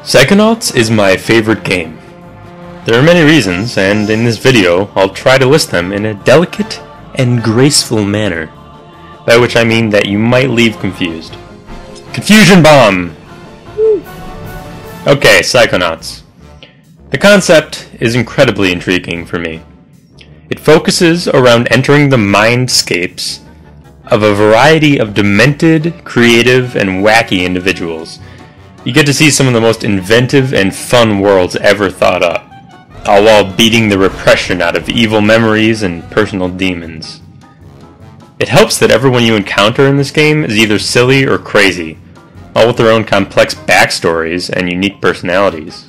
Psychonauts is my favorite game. There are many reasons, and in this video I'll try to list them in a delicate and graceful manner, by which I mean that you might leave confused. Confusion bomb! Okay, Psychonauts. The concept is incredibly intriguing for me. It focuses around entering the mindscapes of a variety of demented, creative, and wacky individuals. You get to see some of the most inventive and fun worlds ever thought up, all while beating the repression out of evil memories and personal demons. It helps that everyone you encounter in this game is either silly or crazy, all with their own complex backstories and unique personalities.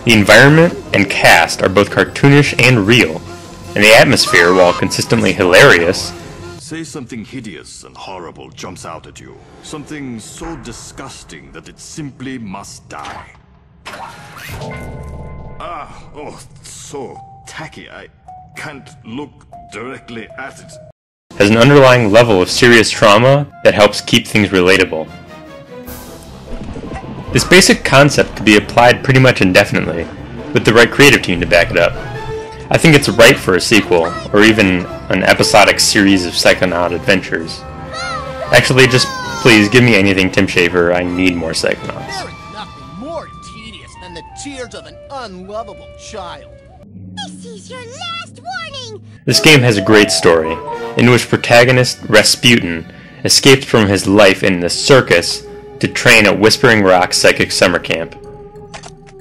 The environment and cast are both cartoonish and real, and the atmosphere, while consistently hilarious, say something hideous and horrible jumps out at you. Something so disgusting that it simply must die. So tacky. I can't look directly at it. Has an underlying level of serious trauma that helps keep things relatable. This basic concept could be applied pretty much indefinitely, with the right creative team to back it up. I think it's ripe for a sequel, or even an episodic series of Psychonaut adventures. Actually, just please give me anything Tim Schafer. I need more Psychonauts. There is nothing more tedious than the tears of an unlovable child. This is your last warning! This game has a great story, in which protagonist Rasputin escaped from his life in the circus to train at Whispering Rock Psychic Summer Camp.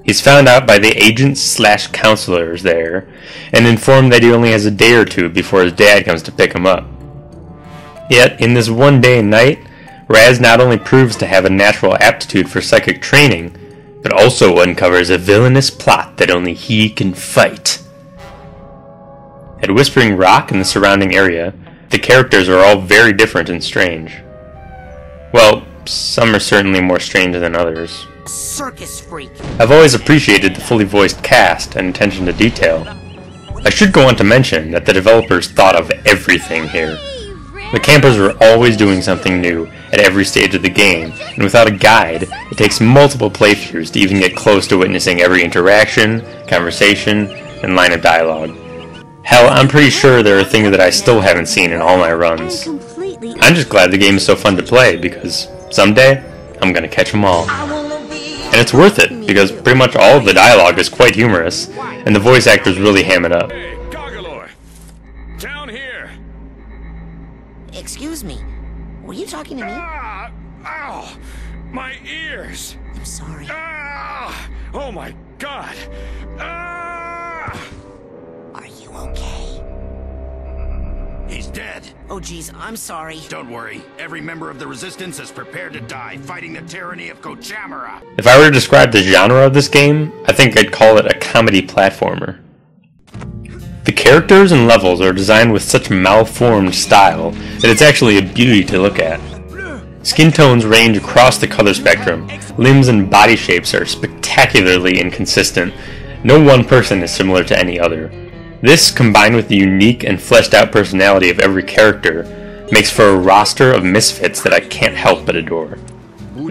He's found out by the agents/counselors there, and informed that he only has a day or two before his dad comes to pick him up. Yet, in this one day and night, Raz not only proves to have a natural aptitude for psychic training, but also uncovers a villainous plot that only he can fight. At Whispering Rock and the surrounding area, the characters are all very different and strange. Well, some are certainly more strange than others. Circus freak. I've always appreciated the fully voiced cast and attention to detail. I should go on to mention that the developers thought of everything here. The campers are always doing something new at every stage of the game, and without a guide, it takes multiple playthroughs to even get close to witnessing every interaction, conversation, and line of dialogue. Hell, I'm pretty sure there are things that I still haven't seen in all my runs. I'm just glad the game is so fun to play, because someday, I'm gonna catch them all. And it's worth it, because pretty much all of the dialogue is quite humorous, and the voice actors really ham it up. Hey, Goggalor! Down here! Excuse me, were you talking to me? Ah! Ow! My ears! I'm sorry. Ah! Oh my god! Ah! Are you okay? He's dead. Oh geez, I'm sorry. Don't worry. Every member of the Resistance is prepared to die, fighting the tyranny of Kochamara. If I were to describe the genre of this game, I think I'd call it a comedy platformer. The characters and levels are designed with such malformed style that it's actually a beauty to look at. Skin tones range across the color spectrum, limbs and body shapes are spectacularly inconsistent, no one person is similar to any other. This, combined with the unique and fleshed out personality of every character, makes for a roster of misfits that I can't help but adore.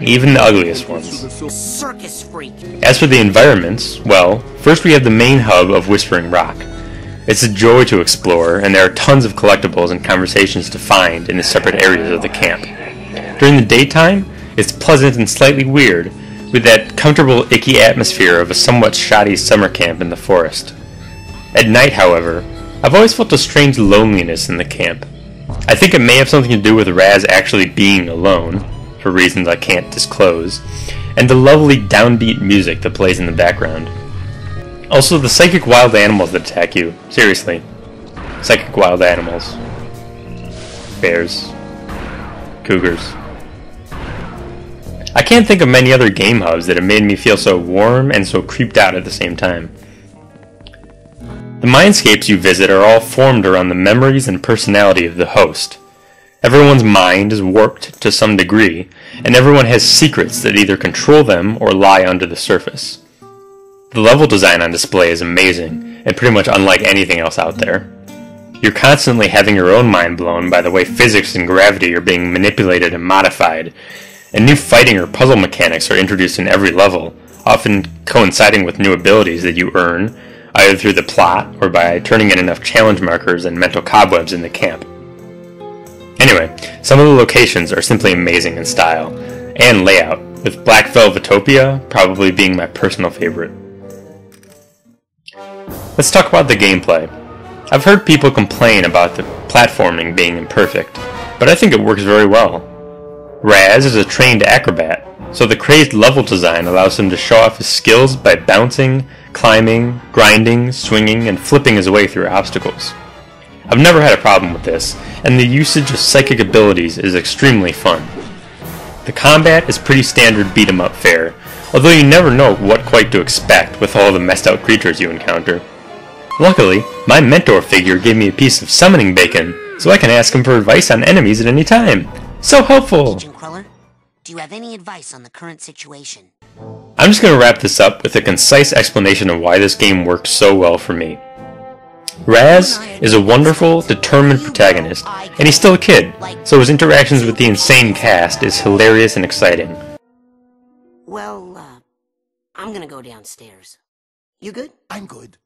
Even the ugliest ones. Circus freak. As for the environments, well, first we have the main hub of Whispering Rock. It's a joy to explore, and there are tons of collectibles and conversations to find in the separate areas of the camp. During the daytime, it's pleasant and slightly weird, with that comfortable, icky atmosphere of a somewhat shoddy summer camp in the forest. At night, however, I've always felt a strange loneliness in the camp. I think it may have something to do with Raz actually being alone, for reasons I can't disclose, and the lovely downbeat music that plays in the background. Also, the psychic wild animals that attack you. Seriously. Psychic wild animals. Bears. Cougars. I can't think of many other game hubs that have made me feel so warm and so creeped out at the same time. The mindscapes you visit are all formed around the memories and personality of the host. Everyone's mind is warped to some degree, and everyone has secrets that either control them or lie under the surface. The level design on display is amazing, and pretty much unlike anything else out there. You're constantly having your own mind blown by the way physics and gravity are being manipulated and modified, and new fighting or puzzle mechanics are introduced in every level, often coinciding with new abilities that you earn, either through the plot or by turning in enough challenge markers and mental cobwebs in the camp. Anyway, some of the locations are simply amazing in style and layout, with Black Velvetopia probably being my personal favorite. Let's talk about the gameplay. I've heard people complain about the platforming being imperfect, but I think it works very well. Raz is a trained acrobat, so the crazed level design allows him to show off his skills by bouncing, climbing, grinding, swinging, and flipping his way through obstacles. I've never had a problem with this, and the usage of psychic abilities is extremely fun. The combat is pretty standard beat-em-up fare, although you never know what quite to expect with all the messed out creatures you encounter. Luckily, my mentor figure gave me a piece of summoning bacon, so I can ask him for advice on enemies at any time. So helpful! Agent Queller, do you have any advice on the current situation? I'm just going to wrap this up with a concise explanation of why this game works so well for me. Raz is a wonderful, determined protagonist, and he's still a kid, so his interactions with the insane cast is hilarious and exciting. Well, I'm gonna go downstairs. You good? I'm good.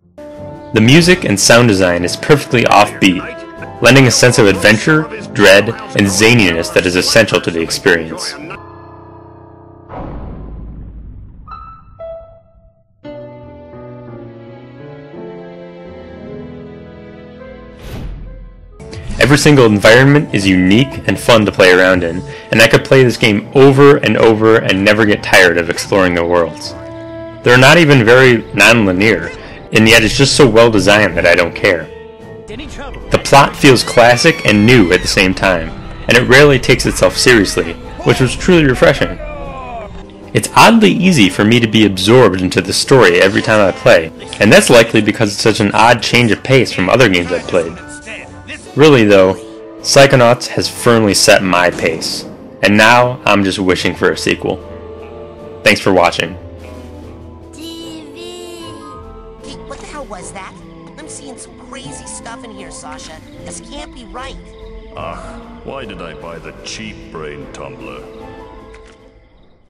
The music and sound design is perfectly offbeat, lending a sense of adventure, dread, and zaniness that is essential to the experience. Every single environment is unique and fun to play around in, and I could play this game over and over and never get tired of exploring the worlds. They're not even very non-linear, and yet it's just so well designed that I don't care. The plot feels classic and new at the same time, and it rarely takes itself seriously, which was truly refreshing. It's oddly easy for me to be absorbed into the story every time I play, and that's likely because it's such an odd change of pace from other games I've played. Really though, Psychonauts has firmly set my pace, and now I'm just wishing for a sequel. Thanks for watching. TV! Hey, what the hell was that? I'm seeing some crazy stuff in here, Sasha. This can't be right. Why did I buy the cheap brain tumbler?